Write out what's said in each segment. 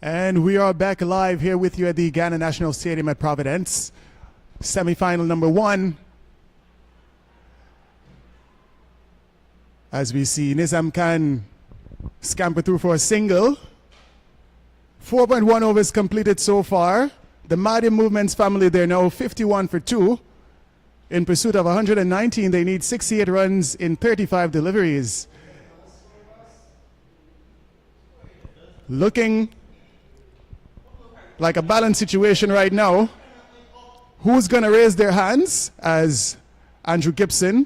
And we are back live here with you at the Guyana National Stadium at Providence. Semi-final number 1. As we see Nizam Khan scamper through for a single. 4.1 overs completed so far. The Mahdia Movement's family, they're now 51 for 2. In pursuit of 119, they need 68 runs in 35 deliveries. Looking like a balanced situation right now. Who's going to raise their hands as Andrew Gibson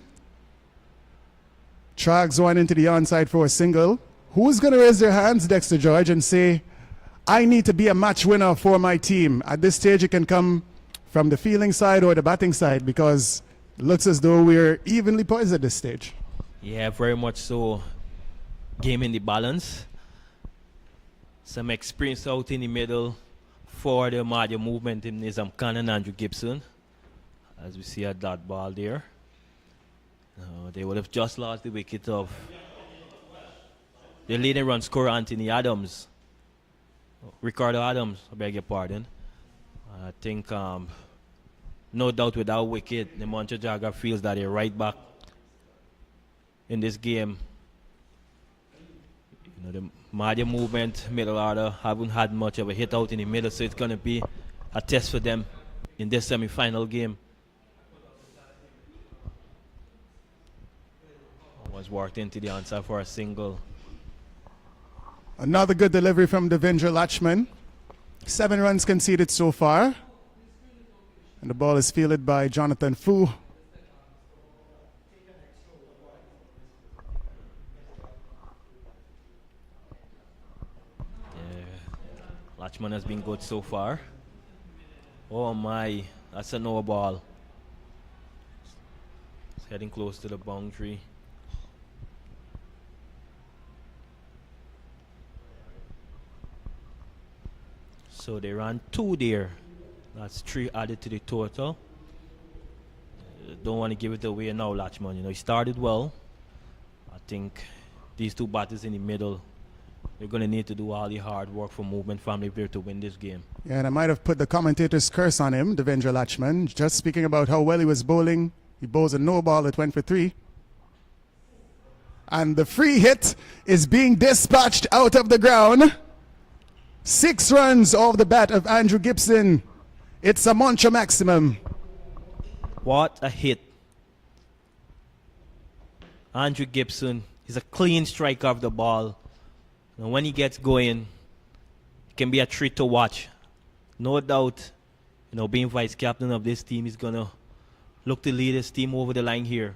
tracks one into the onside for a single? Who's going to raise their hands, Dexter George, and say, I need to be a match winner for my team? At this stage, it can come from the fielding side or the batting side, because it looks as though we're evenly poised at this stage. Yeah, very much so. Game in the balance. Some experience out in the middle for the Mahdia Movement in Nizam Khan and Andrew Gibson. As we see a dot ball there. They would have just lost the wicket of the leading run scorer, Anthony Adams. Ricardo Adams, I beg your pardon. I think, no doubt without wicket, the Montra Jaguars feels that they're right back in this game. You know, the Mahdia Movement, middle order, haven't had much of a hit out in the middle, so it's going to be a test for them in this semi-final game. Was worked into the answer for a single. Another good delivery from Devendra Lachman. 7 runs conceded so far. And the ball is fielded by Jonathan Fu. Lachman has been good so far. Oh my, that's a no ball. It's heading close to the boundary. So they ran 2 there. That's 3 added to the total. Don't want to give it away now, Lachman. You know, he started well. I think these 2 batters in the middle, they're going to need to do all the hard work for Movement family here to win this game. Yeah, and I might have put the commentator's curse on him, Devendra Lachman, just speaking about how well he was bowling. He bowls a no ball that went for 3. And the free hit is being dispatched out of the ground. 6 runs off the bat of Andrew Gibson. It's a Montra maximum. What a hit. Andrew Gibson is a clean striker of the ball. And when he gets going, it can be a treat to watch. No doubt, you know, being vice captain of this team, is going to look to lead his team over the line here.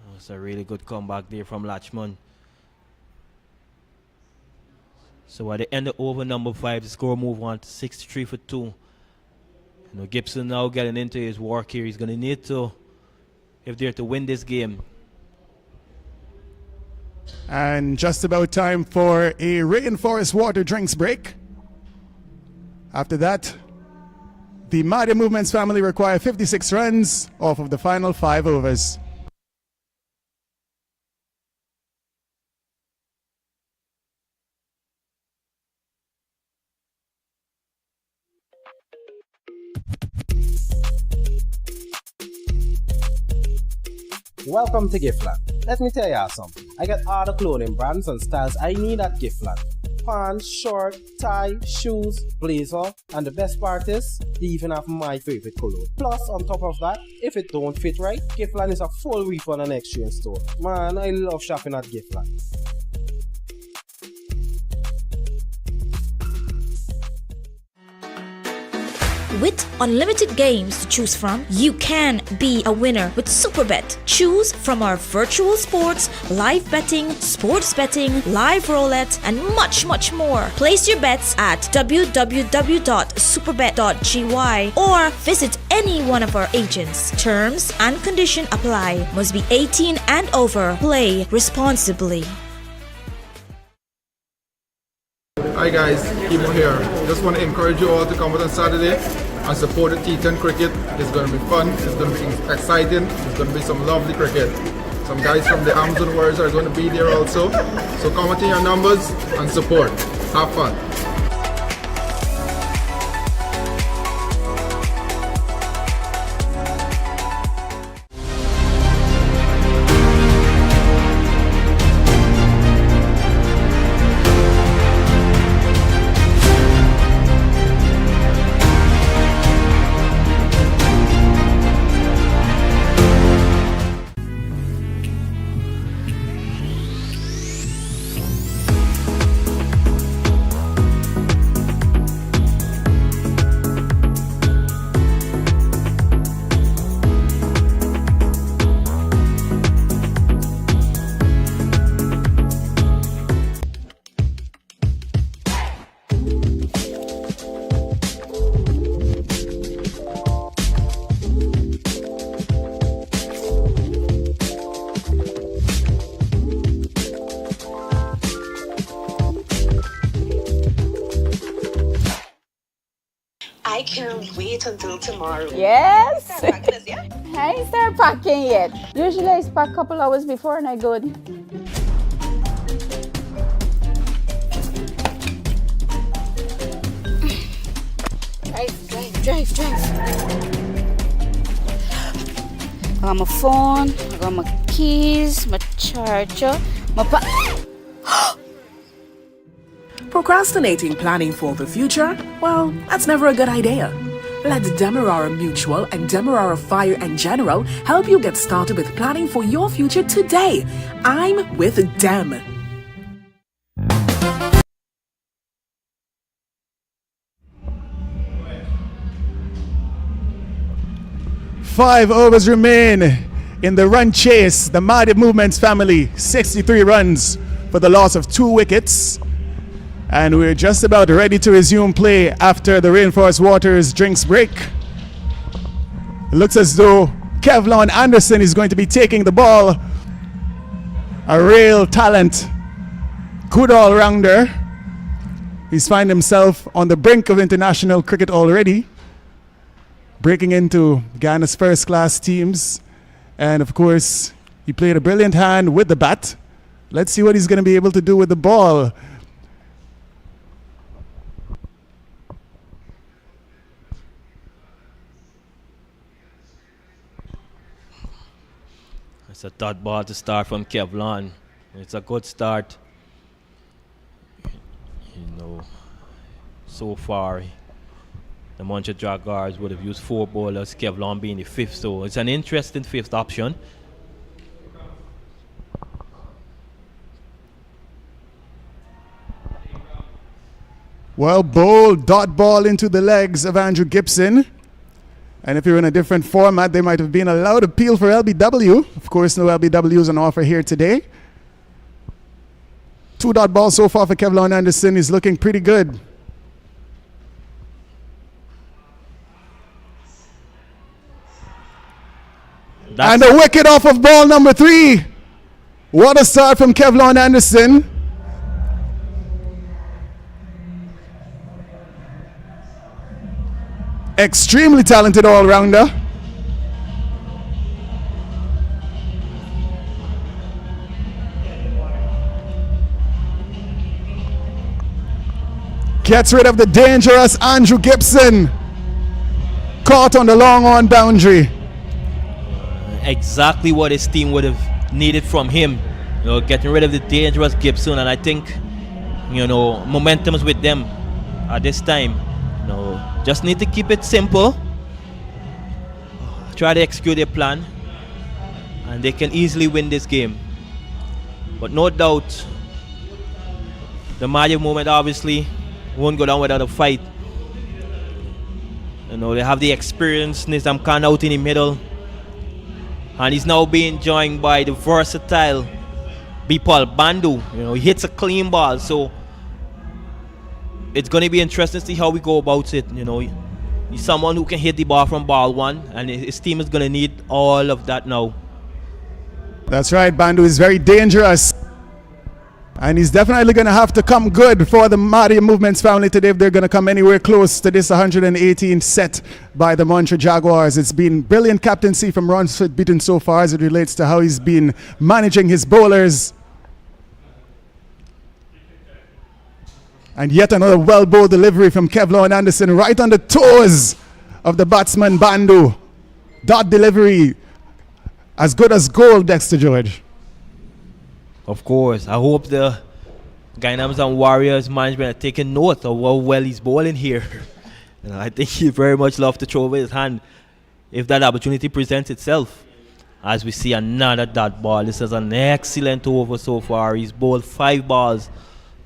Oh, it's a really good comeback there from Lachman. So at the end of over number 5, the score move on to 63 for 2. You know, Gibson now getting into his work here. He's going to need to, if they're to win this game. And just about time for a rainforest water drinks break. After that, the Mahdia Movement's family require 56 runs off of the final 5 overs. Welcome to Giftland. Let me tell you something. I got all the clothing brands and styles I need at Giftland. Pants, short, tie, shoes, blazer, and the best part is, they even have my favorite color. Plus, on top of that, if it don't fit right, Giftland is a full refund and exchange store. Man, I love shopping at Giftland. With unlimited games to choose from, you can be a winner with Superbet. Choose from our virtual sports, live betting, sports betting, live roulette, and much, much more. Place your bets at www.superbet.gy or visit any one of our agents. Terms and conditions apply. Must be 18 and over. Play responsibly. Hi guys, Kimo here. Just want to encourage you all to come out on Saturday and support the T10 cricket. It's going to be fun, it's going to be exciting, it's going to be some lovely cricket. Some guys from the Amazon Warriors are going to be there also. So come out in your numbers and support. Have fun. I can't wait until tomorrow. Yes. Start packing this, yeah? I ain't start packing yet. Usually I pack a couple hours before and I go. Drive. I got my phone, I got my keys, my charger, my Procrastinating planning for the future? Well, that's never a good idea. Let Demerara Mutual and Demerara Fire and General help you get started with planning for your future today. I'm with Dem. Five overs remain in the run chase. The Mahdia Movements family, 63 runs for the loss of 2 wickets. And we're just about ready to resume play after the Rainforest Waters drinks break. It looks as though Kevlon Anderson is going to be taking the ball. A real talent. Good all-rounder. He's found himself on the brink of international cricket already, breaking into Guyana's first-class teams. And of course, he played a brilliant hand with the bat. Let's see what he's going to be able to do with the ball. It's a dot ball to start from Kevlon. It's a good start. You know, so far, the Montra Jaguars would have used 4 bowlers, Kevlon being the 5th, so it's an interesting 5th option. Well, bold dot ball into the legs of Andrew Gibson. And if you're in a different format, they might have been allowed appeal for LBW. Of course, no LBWs on offer here today. 2 dot balls so far for Kevlon Anderson. He's looking pretty good. And a wicket off of ball number 3. What a start from Kevlon Anderson. Extremely talented all-rounder. Gets rid of the dangerous Andrew Gibson. Caught on the long-on boundary. Exactly what his team would have needed from him. You know, getting rid of the dangerous Gibson, and I think, you know, momentum is with them at this time. You know, just need to keep it simple. Try to execute their plan, and they can easily win this game. But no doubt, the Mahdia movement obviously won't go down without a fight. You know, they have the experience. Nizam Khan out in the middle, and he's now being joined by the versatile Bipal Bandhu. You know, he hits a clean ball, so it's going to be interesting to see how we go about it. You know, he's someone who can hit the ball from ball 1, and his team is going to need all of that now. That's right, Bandhu is very dangerous. And he's definitely going to have to come good for the Mahdia Movements family today if they're going to come anywhere close to this 118 set by the Montra Jaguars. It's been brilliant captaincy from Ron Fitzbeaton so far as it relates to how he's been managing his bowlers. And yet another well-bowled delivery from Kevlon Anderson right on the toes of the batsman Bandu. Dot delivery as good as gold, Dexter George. Of course, I hope the Guyana Warriors management are taking note of how well he's bowling here. I think he very much love to throw away his hand if that opportunity presents itself. As we see another dot ball. This is an excellent over so far. He's bowled 5 balls,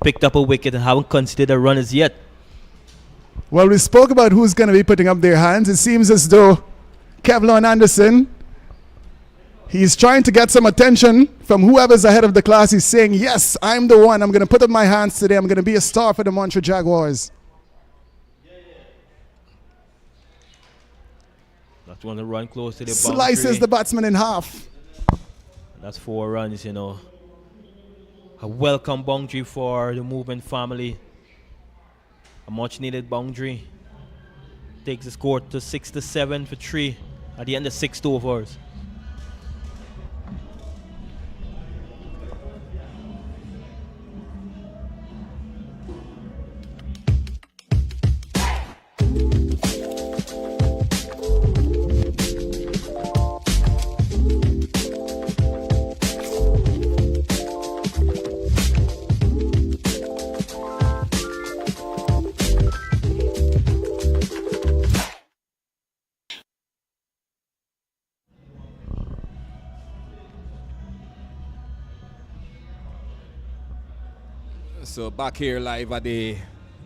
picked up a wicket, and haven't considered a run as yet. Well, we spoke about who's going to be putting up their hands. It seems as though Kevlon Anderson, he's trying to get some attention from whoever's ahead of the class. He's saying, yes, I'm the one. I'm going to put up my hands today. I'm going to be a star for the Montra Jaguars. Not want to run close to the Slices boundary. the batsman in half. That's 4 runs, you know. A welcome boundary for the Movement family. A much needed boundary. Takes the score to 6-7 for 3 at the end of 6 overs. So back here live at the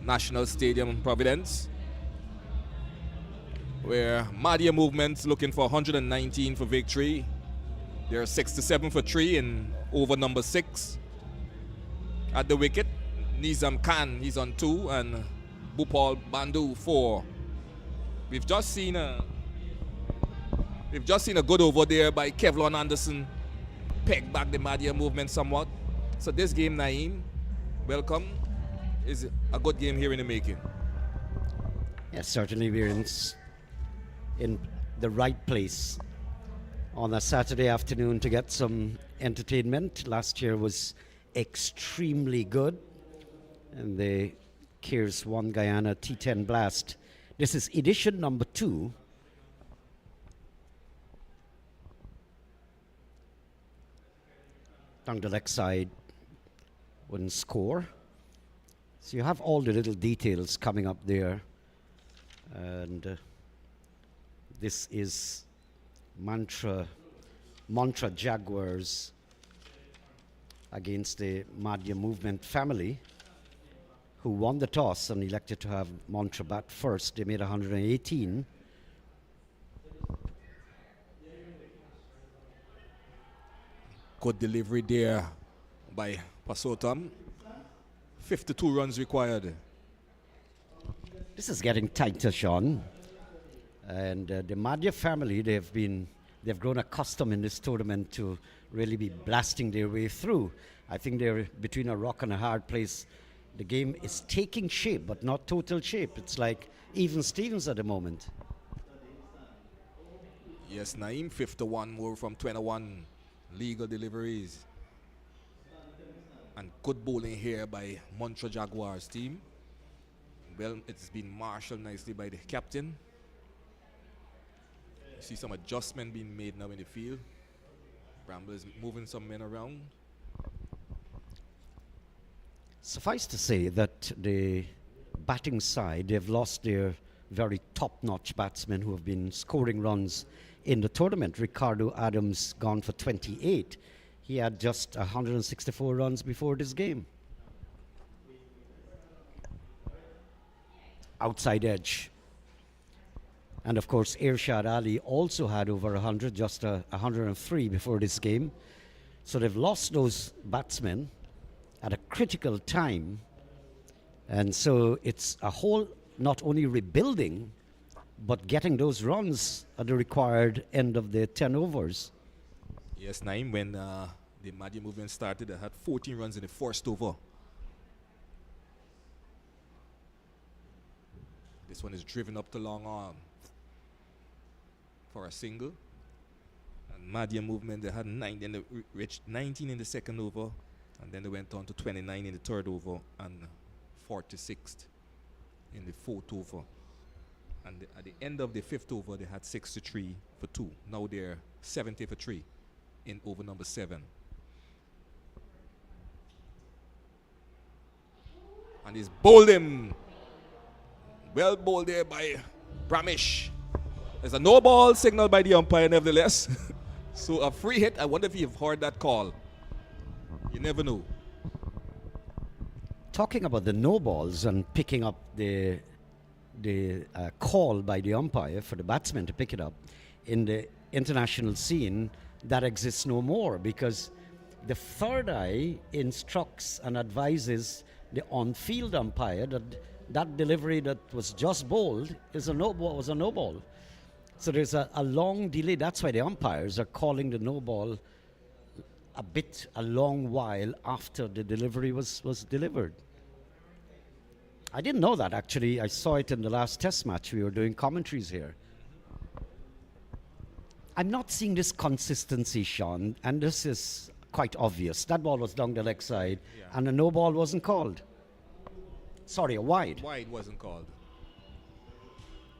National Stadium in Providence, where Mahdia Movements looking for 119 for victory. They're 6-7 for 3 in over number 6. At the wicket, Nizam Khan, he's on 2, and Bhupal Bandhu 4. We've just seen a good over there by Kevlon Anderson, peg back the Mahdia Movement somewhat. So this game, Naeem, welcome, is a good game here in the making. Yes, certainly we're in the right place on a Saturday afternoon to get some entertainment. Last year was extremely good, and the Kears won Guyana T10 Blast. This is edition number 2. Down the leg side, wouldn't score. So you have all the little details coming up there. And this is Montra Jaguars against the Mahdia Movement family, who won the toss and elected to have Montra bat first. They made 118. Good delivery there by Pasotam. 52 runs required. This is getting tighter, Sean. And the Mahdia family, they've grown accustomed in this tournament to really be blasting their way through. I think they're between a rock and a hard place. The game is taking shape, but not total shape. It's like even Stevens at the moment. Yes, Naeem, 51 more from 21 legal deliveries. And good bowling here by Montra Jaguars team. Well, it's been marshaled nicely by the captain. You see some adjustment being made now in the field. Bramble is moving some men around. Suffice to say that the batting side, they've lost their very top-notch batsmen who have been scoring runs in the tournament. Ricardo Adams gone for 28. He had just 164 runs before this game. Outside edge. And of course, Irshad Ali also had over 100, just 103 before this game. So they've lost those batsmen at a critical time. And so it's a whole, not only rebuilding, but getting those runs at the required end of the 10 overs. Yes, Naeem, when the Mahdia movement started, they had 14 runs in the first over. This one is driven up to long arm for a single. And Mahdia movement, they had 9, then they reached 19 in the second over, and then they went on to 29 in the third over and 46th in the fourth over. And at the end of the fifth over, they had 63 for 2. Now they're 70 for 3 in over number 7. And he's bowled him. Well bowled there by Bramish. There's a no ball signal by the umpire nevertheless. So a free hit. I wonder if you've heard that call. You never know. Talking about the no balls and picking up the call by the umpire for the batsman to pick it up, in the international scene, that exists no more, because the third eye instructs and advises the on-field umpire that that delivery that was just bowled is a no ball, was a no ball. So there's a long delay. That's why the umpires are calling the no ball a long while after the delivery was delivered. I didn't know that, actually. I saw it in the last test match. We were doing commentaries here. I'm not seeing this consistency, Sean, and this is quite obvious. That ball was down the leg side, and a no ball wasn't called. Sorry, a wide. Wide wasn't called.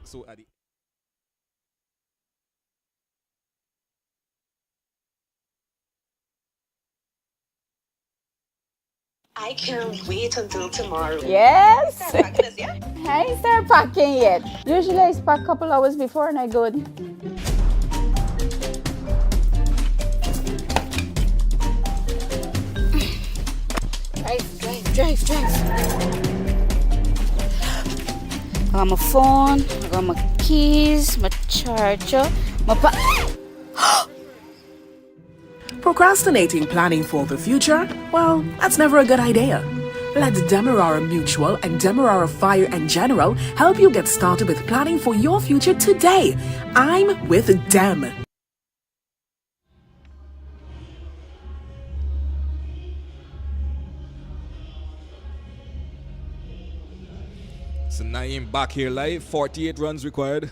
So at the I can't wait until tomorrow. Yes. Start packing this, yeah? I ain't start packing yet. Usually I pack a couple hours before and I go. Drive. I got my phone, I got my keys, my charger, Procrastinating planning for the future? Well, that's never a good idea. Let Demerara Mutual and Demerara Fire and General help you get started with planning for your future today. I'm with Dem. So Naeem back here live. 48 runs required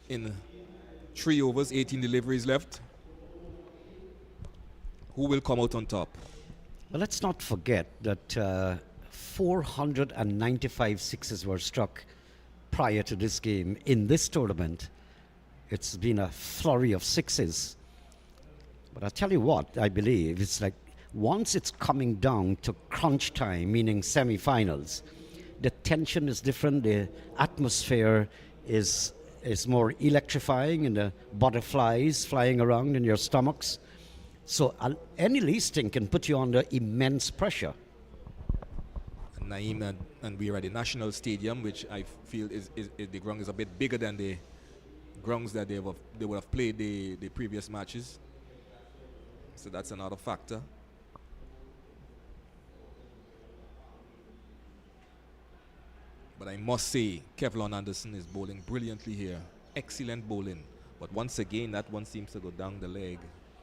in 3 overs, 18 deliveries left. Who will come out on top? Well, let's not forget that 495 sixes were struck prior to this game in this tournament. It's been a flurry of sixes. But I'll tell you what, I believe it's like once it's coming down to crunch time, meaning semi-finals, the tension is different, the atmosphere is more electrifying, and the butterflies flying around in your stomachs. So any least thing can put you under immense pressure. Naeem and we are at the National Stadium, which I feel is the ground is a bit bigger than the grounds that they would have played the previous matches. So that's another factor. But I must say, Kevlon Anderson is bowling brilliantly here. Excellent bowling. But once again, that one seems to go down the leg,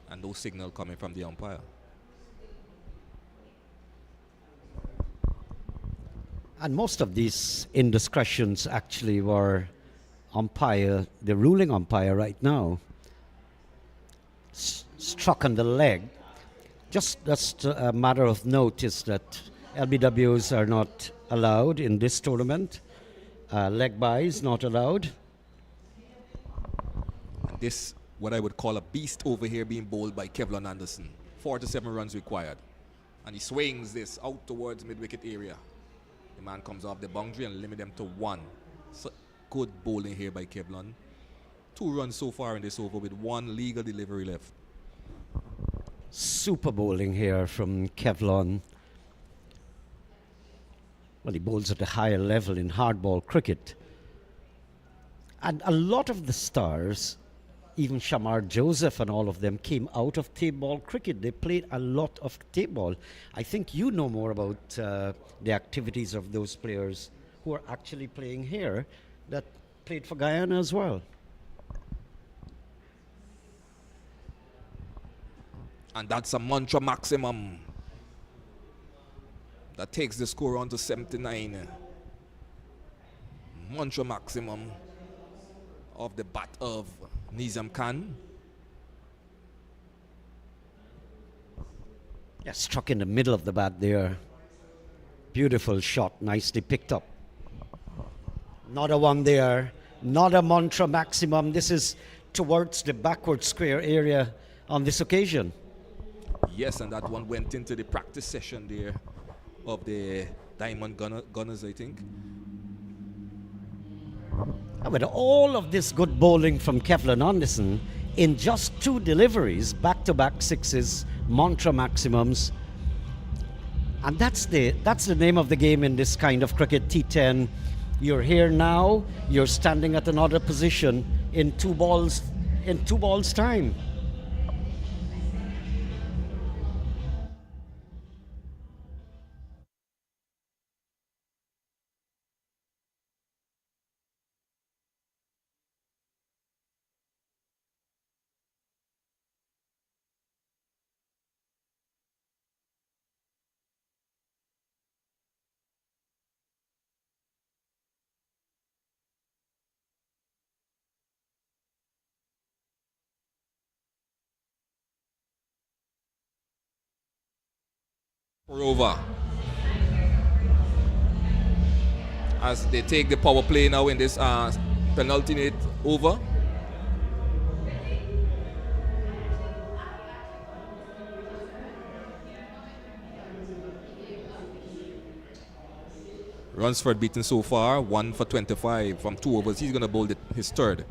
and no signal coming from the umpire. And most of these indiscretions actually were the ruling umpire right now, struck on the leg. Just a matter of note is that LBWs are not allowed in this tournament. Leg buys not allowed. And this, what I would call a beast over here, being bowled by Kevlon Anderson. 47 runs required. And he swings this out towards mid-wicket area. The man comes off the boundary and limit them to 1. So good bowling here by Kevlon. 2 runs so far in this over with 1 legal delivery left. Super bowling here from Kevlon. Well, he bowls at a higher level in hardball cricket. And a lot of the stars, even Shamar Joseph and all of them, came out of tapeball cricket. They played a lot of tapeball. I think you know more about the activities of those players who are actually playing here that played for Guyana as well. And that's a Montra maximum. That takes the score on to 79. Montra maximum of the bat of Nizam Khan. Yeah, struck in the middle of the bat there. Beautiful shot, nicely picked up. Not a one there, not a Montra maximum. This is towards the backward square area on this occasion. Yes, and that one went into the practice session there of the Diamond Gunners, I think. And with all of this good bowling from Kevlon Anderson, in just 2 deliveries, back-to-back sixes, Montra maximums. And that's the name of the game in this kind of cricket, T10. You're here now, you're standing at another position in 2 balls time. Over. As they take the power play now in this penultimate over. Runs for beaten so far, 1 for 25 from 2 overs. He's going to bowl his third.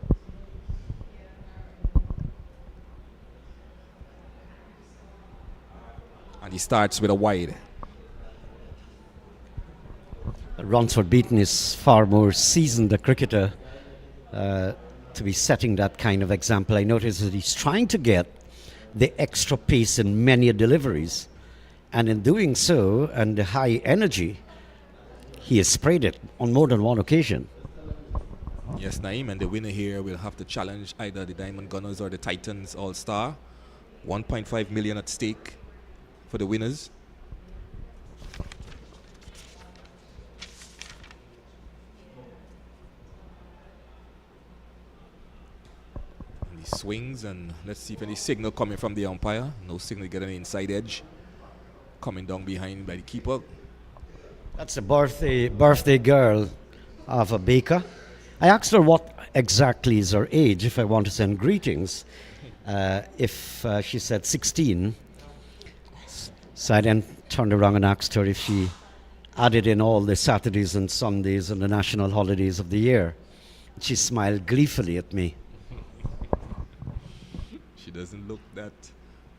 And he starts with a wide. Ransford Beaton is far more seasoned a cricketer to be setting that kind of example. I notice that he's trying to get the extra pace in many deliveries, and in doing so, and the high energy, he has sprayed it on more than one occasion. Yes, Naeem, and the winner here will have to challenge either the Diamond Gunners or the Titans All-Star. 1.5 million at stake for the winners. And he swings, and let's see if any signal coming from the umpire. No signal getting an inside edge. Coming down behind by the keeper. That's a birthday girl of a baker. I asked her what exactly is her age if I want to send greetings. She said 16. So I then turned around and asked her if she added in all the Saturdays and Sundays and the national holidays of the year. She smiled gleefully at me. She doesn't look that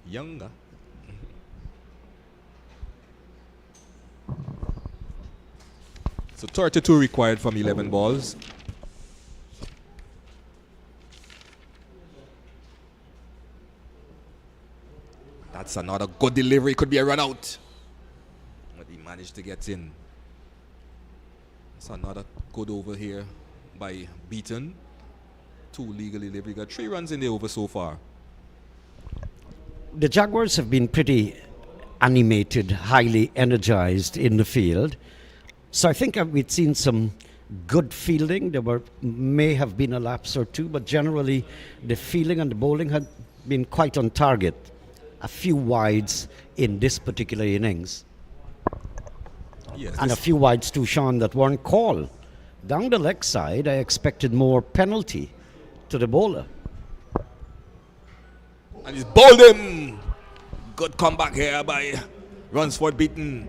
younger. So 32 required from 11 balls. That's another good delivery. Could be a run out. But he managed to get in. That's another good over here by Beaton. 2 legal delivery. Got 3 runs in the over so far. The Jaguars have been pretty animated, highly energized in the field. So I think we'd seen some good fielding. There may have been a lapse or two, but generally the fielding and the bowling had been quite on target. A few wides in this particular innings. Yes, and a few wides too, Sean, that weren't called. Down the leg side, I expected more penalty to the bowler. And he's bowled him. Good comeback here by Ransford Beaton.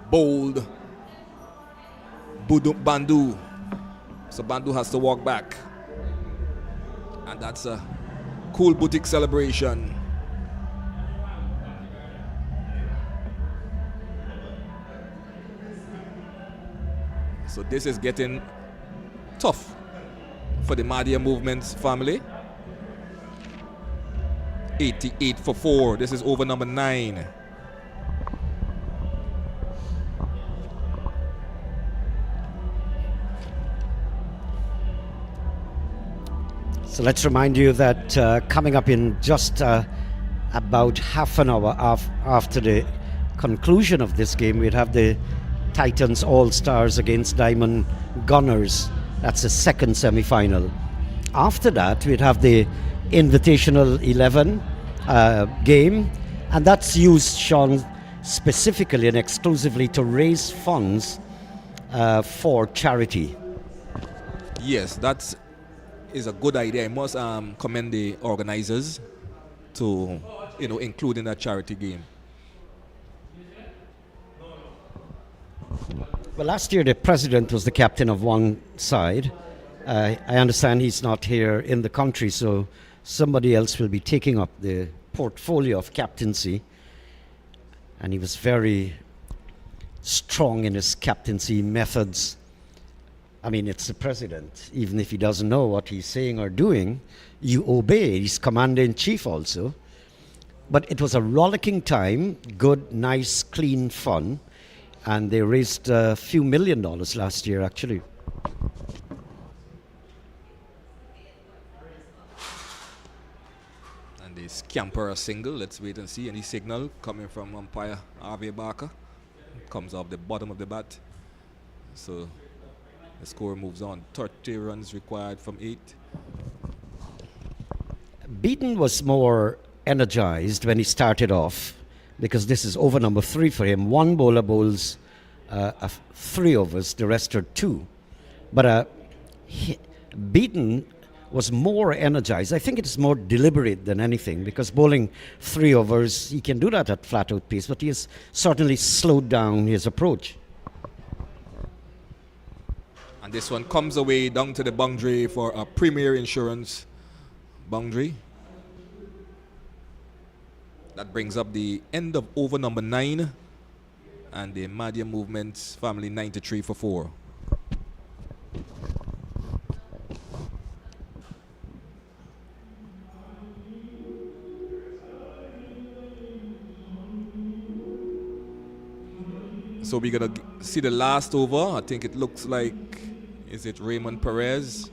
Bowled Bandu. So Bandu has to walk back. And that's a cool boutique celebration. So this is getting tough for the Mahdia Movement's family. 88 for 4. This is over number 9. So let's remind you that coming up in just about half an hour after the conclusion of this game, we'd have the Titans All-Stars against Diamond Gunners. That's the second semi-final. After that, we'd have the Invitational 11 game, and that's used, Sean, specifically and exclusively to raise funds for charity. Yes, that is a good idea. I must commend the organizers to, include in that charity game. Well, last year the president was the captain of one side. I understand he's not here in the country, so somebody else will be taking up the portfolio of captaincy. And he was very strong in his captaincy methods. I mean, it's the president. Even if he doesn't know what he's saying or doing, you obey. He's commander-in-chief also. But it was a rollicking time, good, nice, clean fun. And they raised a few $1 million last year, actually. And they scamper a single. Let's wait and see. Any signal coming from umpire Harvey Barker. Comes off the bottom of the bat. So the score moves on. 30 runs required from 8. Beaton was more energized when he started off, because this is over number 3 for him. One bowler bowls 3 overs, the rest are 2. But Beaton was more energized. I think it's more deliberate than anything, because bowling 3 overs, he can do that at flat out pace, but he has certainly slowed down his approach. And this one comes away down to the boundary for a Premier Insurance boundary. That brings up the end of over number 9, and the Mahdia Movement's family 93 for 4. So we're gonna see the last over. I think it looks like, is it Raymond Perez?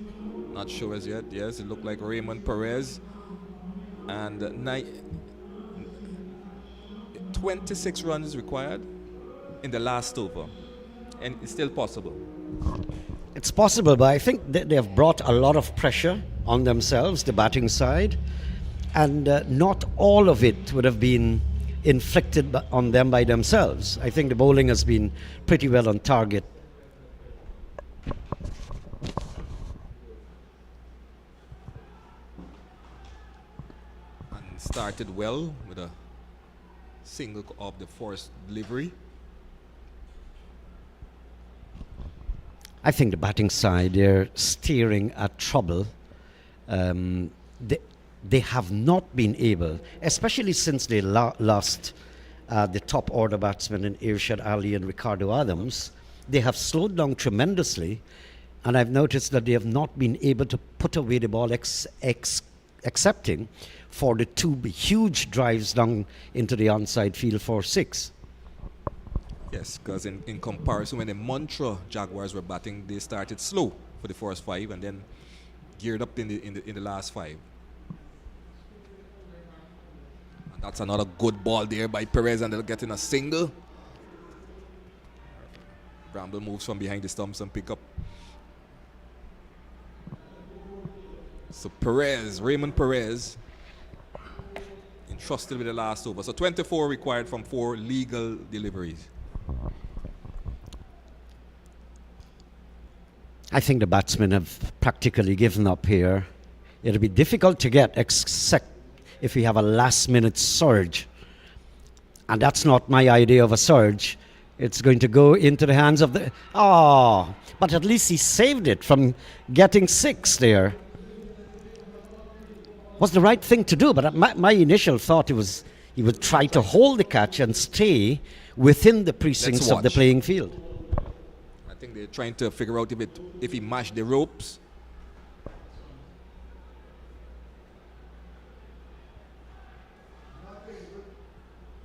Not sure as yet. Yes, it looked like Raymond Perez. And 26 runs required in the last over, and it's still possible. It's possible, but I think they have brought a lot of pressure on themselves, the batting side, and not all of it would have been inflicted on them by themselves. I think the bowling has been pretty well on target. And started well with a single of the forced delivery. I think the batting side, they're staring at trouble. They have not been able, especially since they lost the top order batsmen in Irshad Ali and Ricardo Adams, they have slowed down tremendously, and I've noticed that they have not been able to put away the ball excepting for the 2 huge drives down into the onside field for 6. Yes, because in comparison, when the Montra Jaguars were batting, they started slow for the first 5 and then geared up in the last 5. And that's another good ball there by Perez, and they're getting a single. Bramble moves from behind the stumps and pick up. So Perez, Raymond Perez, entrusted with the last over. So 24 required from 4 legal deliveries. I think the batsmen have practically given up here. It'll be difficult to get, except if we have a last-minute surge. And that's not my idea of a surge. It's going to go into the hands of the... but at least he saved it from getting 6 there. Was the right thing to do, but my initial thought was he would try to hold the catch and stay within the precincts of the playing field. I think they're trying to figure out if he mashed the ropes.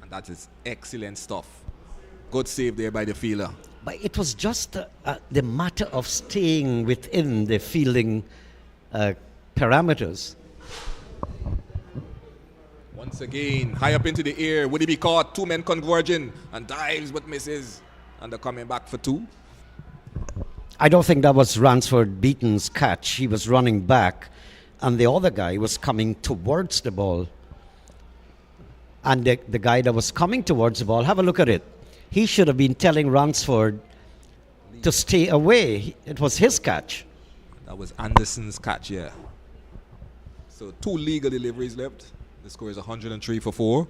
And that is excellent stuff. Good save there by the fielder. But it was just the matter of staying within the fielding parameters. Once again, high up into the air. Would he be caught? Two men converging and dives but misses. And they're coming back for two. I don't think that was Ransford Beaton's catch. He was running back, and the other guy was coming towards the ball. And the guy that was coming towards the ball, have a look at it. He should have been telling Ransford to stay away. It was his catch. That was Anderson's catch, yeah. So 2 legal deliveries left. The score is 103 for 4.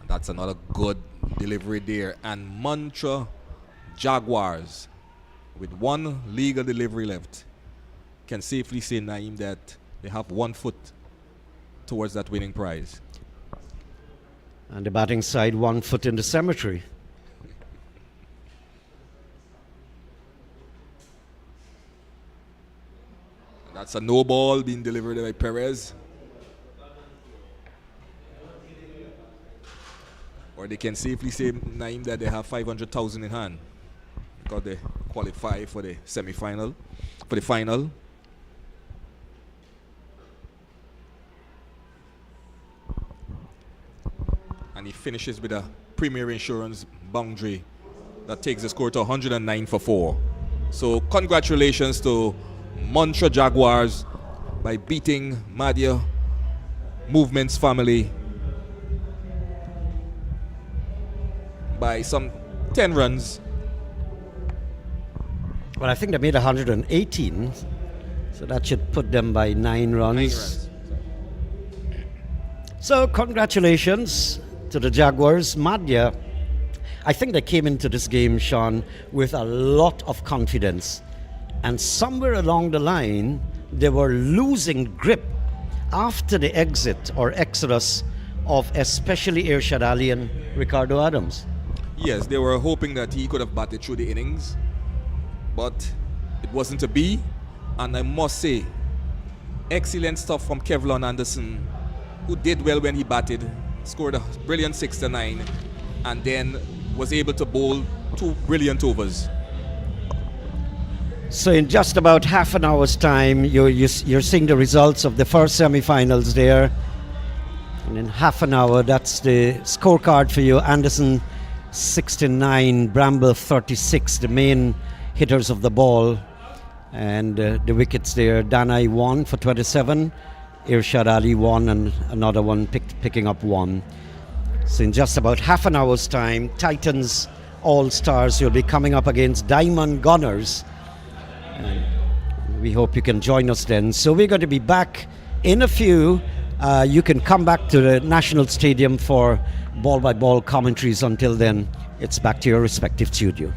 And that's another good delivery there. And Montra Jaguars, with 1 legal delivery left, can safely say, Naeem, that they have 1 foot towards that winning prize. And the batting side, 1 foot in the cemetery. That's a no ball being delivered by Perez. Or they can safely say, Naeem, that they have 500,000 in hand because they qualify for the semi-final, for the final. And he finishes with a Premier Insurance boundary that takes the score to 109 for 4. So congratulations to Montra Jaguars by beating Mahdia Movement's family by some 10 runs. Well, I think they made 118, so that should put them by 9 runs. 9 runs. So congratulations to the Jaguars. Mahdia, I think they came into this game, Sean, with a lot of confidence. And somewhere along the line, they were losing grip after the exit or exodus of especially Irshad Ali and Ricardo Adams. Yes, they were hoping that he could have batted through the innings, but it wasn't to be. And I must say, excellent stuff from Kevlon Anderson, who did well when he batted, scored a brilliant 6 to 9, and then was able to bowl 2 brilliant overs. So in just about half an hour's time, you're seeing the results of the first semi-finals there. And in half an hour, that's the scorecard for you. Anderson 69, Bramble 36, the main hitters of the ball. And the wickets there, Danai 1 for 27, Irshad Ali 1, and another one picking up 1. So in just about half an hour's time, Titans All-Stars will be coming up against Diamond Gunners. And we hope you can join us then. So we're going to be back in a few. You can come back to the National Stadium for ball-by-ball commentaries. Until then, it's back to your respective studio.